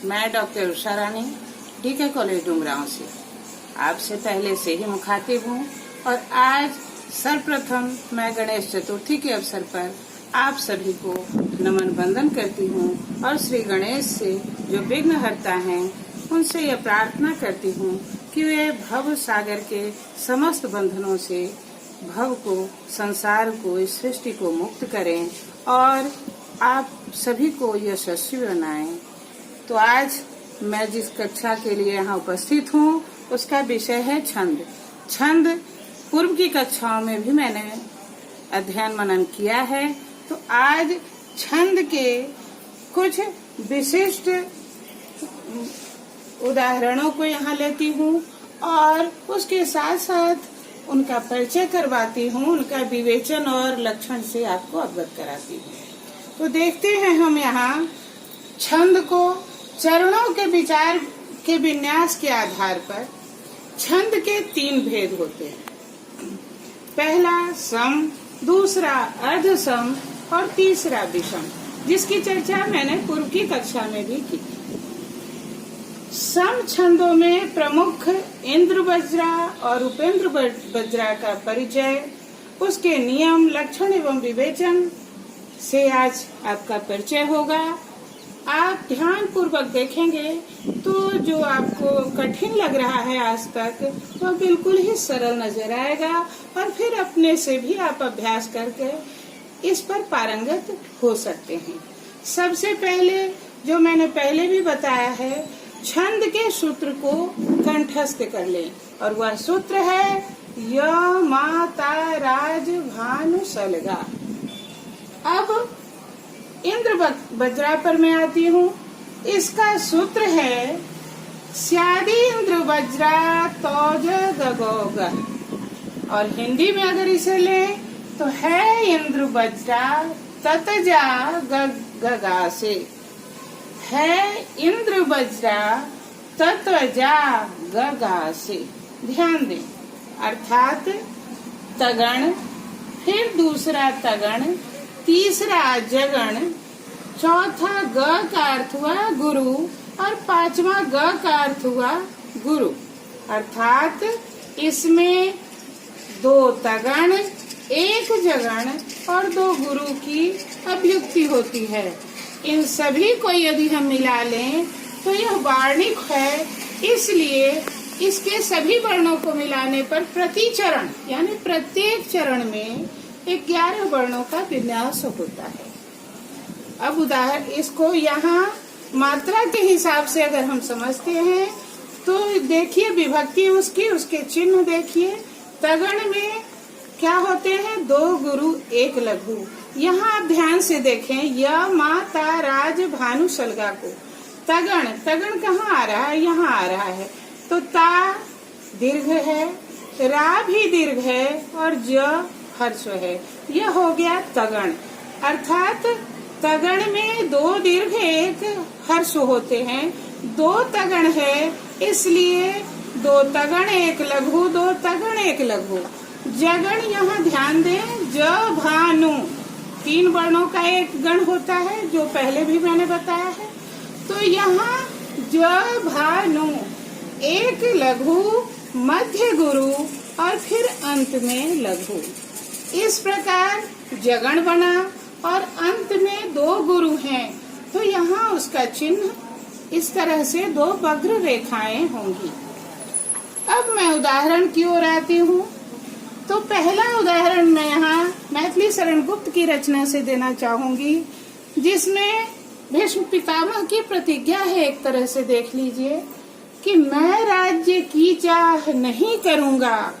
मैं डॉक्टर उषा रानी DK college Dumraon से आपसे पहले से ही मुखातिब हूँ और आज सर्वप्रथम मैं गणेश चतुर्थी के अवसर पर आप सभी को नमन वंदन करती हूँ और श्री गणेश से जो विघ्न हरता हैं उनसे यह प्रार्थना करती हूँ कि वे भव सागर के समस्त बंधनों से भव को, संसार को, इस सृष्टि को मुक्त करें और आप सभी को यशस्वी बनाएं। तो आज मैं जिस कक्षा के लिए यहाँ उपस्थित हूँ उसका विषय है छंद। छंद पूर्व की कक्षाओं में भी मैंने अध्ययन मनन किया है, तो आज छंद के कुछ विशिष्ट उदाहरणों को यहाँ लेती हूँ और उसके साथ साथ उनका परिचय करवाती हूँ, उनका विवेचन और लक्षण से आपको अवगत कराती हूँ। तो देखते हैं हम यहाँ छंद को चरणों के विचार के विन्यास के आधार पर छंद के 3 भेद होते हैं। पहला सम, दूसरा अर्ध सम और तीसरा विषम, जिसकी चर्चा मैंने पूर्व की कक्षा में भी की। सम छंदों में प्रमुख इंद्र वज्रा और उपेंद्र वज्रा का परिचय, उसके नियम, लक्षण एवं विवेचन से आज आपका परिचय होगा। आप ध्यान पूर्वक देखेंगे तो जो आपको कठिन लग रहा है आज तक वो बिल्कुल ही सरल नजर आएगा और फिर अपने से भी आप अभ्यास करके इस पर पारंगत हो सकते हैं। सबसे पहले जो मैंने पहले भी बताया है, छंद के सूत्र को कंठस्थ कर लें और वह सूत्र है य मा ता राज भानु सलगा। अब इंद्र वज्रा पर मैं आती हूँ। इसका सूत्र है स्यादि इंद्र वज्रा तौज गगोग और हिंदी में अगर इसे लें तो है इंद्र वज्रा ततजा गगा से, है इंद्र वज्रा ततजा गगा से। ध्यान दें, अर्थात तगण, फिर दूसरा तगण, तीसरा जगण, चौथा ग का अर्थ हुआ गुरु और 5वां ग का अर्थ हुआ गुरु। अर्थात इसमें 2 तगण, 1 जगण और 2 गुरु की अभियुक्ति होती है। इन सभी को यदि हम मिला लें तो यह वार्णिक है, इसलिए इसके सभी वर्णों को मिलाने पर प्रति चरण यानी प्रत्येक चरण में 11 वर्णों का विन्यास होता है। अब उदाहरण इसको यहाँ मात्रा के हिसाब से अगर हम समझते हैं तो देखिए विभक्ति उसकी, उसके चिन्ह देखिए। तगण में क्या होते हैं? 2 गुरु 1 लघु। यहाँ आप ध्यान से देखें य मा ता राज भानु सलगा को। तगण, तगण कहाँ आ रहा है? यहाँ आ रहा है, तो ता दीर्घ है, रा भी दीर्घ है और ज हर्ष है। यह हो गया तगण। अर्थात तगण में 2 दीर्घ 1 हर्ष होते हैं। 2 तगण है, इसलिए 2 तगण 1 लघु, 2 तगण 1 लघु। जगण यहाँ ध्यान दें, ज भानु 3 वर्णों का एक गण होता है, जो पहले भी मैंने बताया है। तो यहाँ ज भानु 1 लघु, मध्य गुरु और फिर अंत में लघु। इस प्रकार जगण बना और अंत में 2 गुरु हैं, तो यहाँ उसका चिन्ह इस तरह से 2 वक्र रेखाएं होंगी। अब मैं उदाहरण की ओर आती हूँ। तो पहला उदाहरण मैं यहाँ मैथिली शरण गुप्त की रचना से देना चाहूंगी, जिसमें भीष्म पितामह की प्रतिज्ञा है। एक तरह से देख लीजिए कि मैं राज्य की चाह नहीं करूँगा,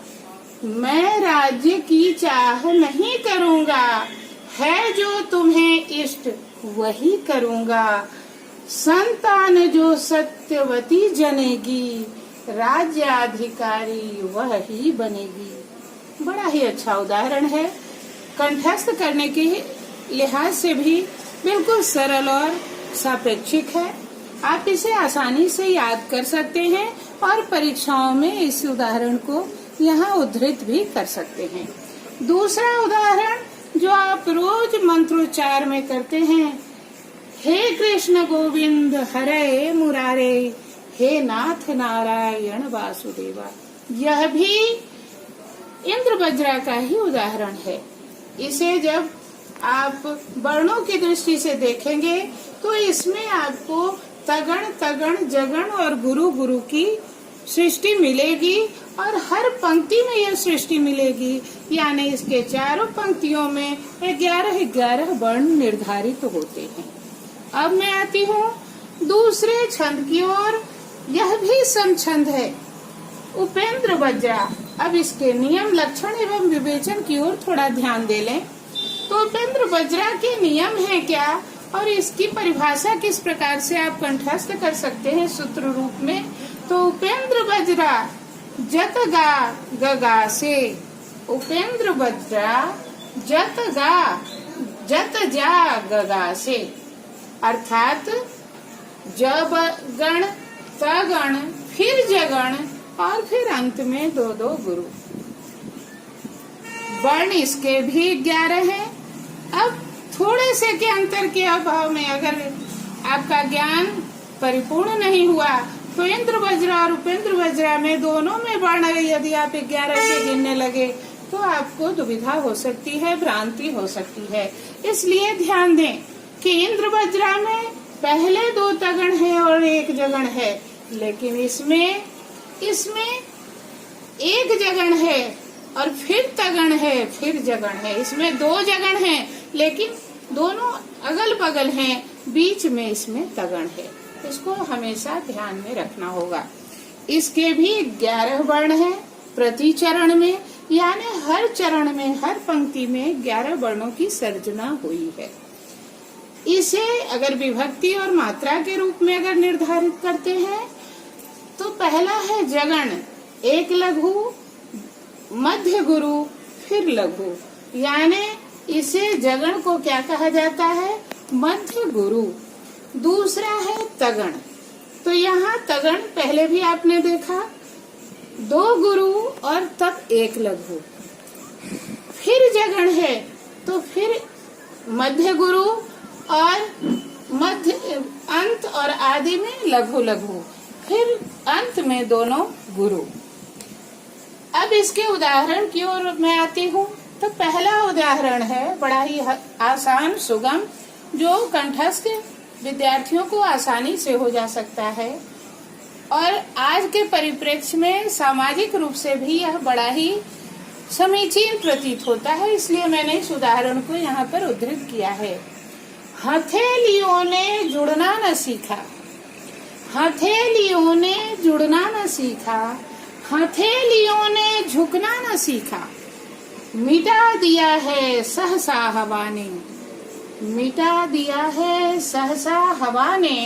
मैं राज्य की चाह नहीं करूँगा, है जो तुम्हें इष्ट वही करूँगा, संतान जो सत्यवती जनेगी, राज्याधिकारी वह ही बनेगी। बड़ा ही अच्छा उदाहरण है, कंठस्थ करने के लिहाज से भी बिल्कुल सरल और सापेक्षिक है। आप इसे आसानी से याद कर सकते हैं और परीक्षाओं में इस उदाहरण को यहाँ उद्धृत भी कर सकते हैं। दूसरा उदाहरण जो आप रोज मंत्रोच्चार में करते हैं, हे कृष्ण गोविंद हरे मुरारे, हे नाथ नारायण वासुदेवा। यह भी इंद्र वज्रा का ही उदाहरण है। इसे जब आप वर्णों की दृष्टि से देखेंगे तो इसमें आपको तगण तगण जगण और गुरु गुरु की सृष्टि मिलेगी और हर पंक्ति में यह सृष्टि मिलेगी, यानी इसके चारों पंक्तियों में 11-11 वर्ण निर्धारित होते हैं। अब मैं आती हूँ दूसरे छंद की ओर। यह भी समछंद है, उपेंद्र वज्रा। अब इसके नियम, लक्षण एवं विवेचन की ओर थोड़ा ध्यान दे लें। तो उपेंद्र वज्रा के नियम है क्या और इसकी परिभाषा किस प्रकार से आप कंठस्थ कर सकते हैं सूत्र रूप में। तो उपेंद्र वज्रा जत गा गगा से, उपेंद्र वज्रा जत गा जत जा गगा से, अर्थात जब गण तगण फिर जगण और फिर अंत में 2-2 गुरु। वर्ण इसके भी 11 हैं। अब थोड़े से के अंतर के अभाव में अगर आपका ज्ञान परिपूर्ण नहीं हुआ तो इंद्र वज्रा और उपेंद्र वज्रा में दोनों में वर्ण यदि आप 11 से गिनने लगे तो आपको दुविधा हो सकती है, भ्रांति हो सकती है। इसलिए ध्यान दें कि इंद्र वज्रा में पहले 2 तगण है और 1 जगण है, लेकिन इसमें 1 जगण है और फिर तगण है, फिर जगण है। इसमें 2 जगण है लेकिन दोनों अगल बगल हैं, बीच में इसमें तगण है। इसको हमेशा ध्यान में रखना होगा। इसके भी 11 वर्ण हैं प्रति चरण में, यानी हर चरण में, हर पंक्ति में 11 वर्णों की सर्जना हुई है। इसे अगर विभक्ति और मात्रा के रूप में अगर निर्धारित करते हैं तो पहला है जगण, 1 लघु, मध्य गुरु, फिर लघु, यानी इसे जगण को क्या कहा जाता है, मध्य गुरु। दूसरा है तगण, तो यहाँ तगण पहले भी आपने देखा 2 गुरु और तब 1 लघु। फिर जगण है तो फिर मध्य गुरु और मध्य अंत और आदि में लघु लघु, फिर अंत में दोनों गुरु। अब इसके उदाहरण की ओर मैं आती हूँ। तो पहला उदाहरण है बड़ा ही आसान सुगम, जो कंठस्थ विद्यार्थियों को आसानी से हो जा सकता है और आज के परिप्रेक्ष्य में सामाजिक रूप से भी यह बड़ा ही समीचीन प्रतीत होता है। इसलिए मैंने इस उदाहरण को यहाँ पर उद्धृत किया है। हथेलियों ने जुड़ना न सीखा, हथेलियों ने जुड़ना न सीखा, हथेलियों ने झुकना न सीखा, मिटा दिया है सहसा हवा ने, मिटा दिया है सहसा हवा ने,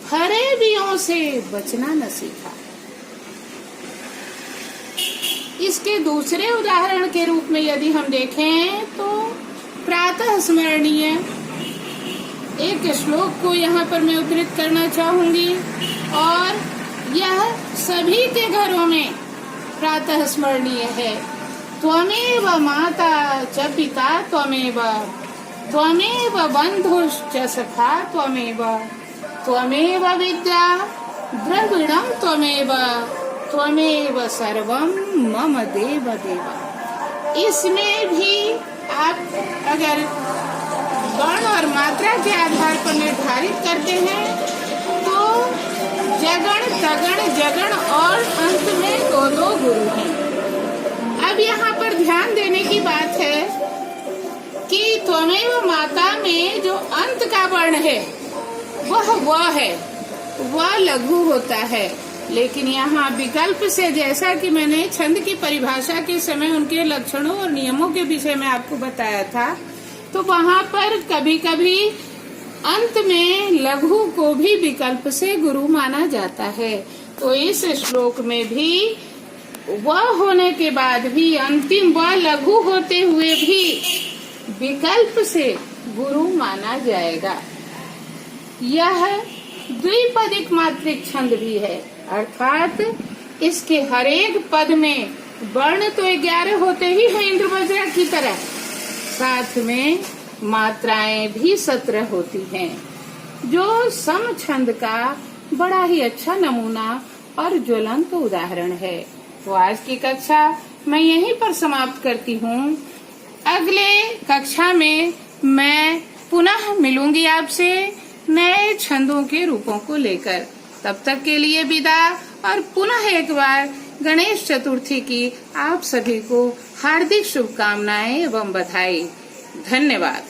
फरेबियों से बचना न सीखा। इसके दूसरे उदाहरण के रूप में यदि हम देखें तो प्रातः स्मरणीय एक श्लोक को यहाँ पर मैं उद्धृत करना चाहूंगी और यह सभी के घरों में प्रातः स्मरणीय है। त्वमेव माता च पिता त्वमेव, त्वमेव बन्धुश्च सखा त्वमेव, त्वमेव विद्या द्रविणं त्वमेव, त्वमेव सर्वं मम देव देव। इसमें भी आप अगर वर्ण और मात्रा के आधार पर निर्धारित करते हैं तो जगण तगण जगण और अंत में 2-2 गुरु हैं। अब यहाँ पर ध्यान देने की बात है कि त्वमेव माता में जो अंत का वर्ण है वह है, वह लघु होता है। लेकिन यहाँ विकल्प से, जैसा कि मैंने छंद की परिभाषा के समय उनके लक्षणों और नियमों के विषय में आपको बताया था, तो वहाँ पर कभी कभी अंत में लघु को भी विकल्प से गुरु माना जाता है। तो इस श्लोक में भी वह होने के बाद भी, अंतिम वह लघु होते हुए भी विकल्प से गुरु माना जाएगा। यह द्विपदिक मात्रिक छंद भी है, अर्थात इसके हर एक पद में वर्ण तो 11 होते ही है इंद्र वज्रा की तरह, साथ में मात्राएं भी 17 होती हैं। जो सम छंद का बड़ा ही अच्छा नमूना और ज्वलंत उदाहरण है। तो आज की कक्षा मैं यहीं पर समाप्त करती हूँ। अगले कक्षा में मैं पुनः मिलूंगी आपसे नए छंदों के रूपों को लेकर। तब तक के लिए विदा और पुनः एक बार गणेश चतुर्थी की आप सभी को हार्दिक शुभकामनाएं एवं बधाई। धन्यवाद।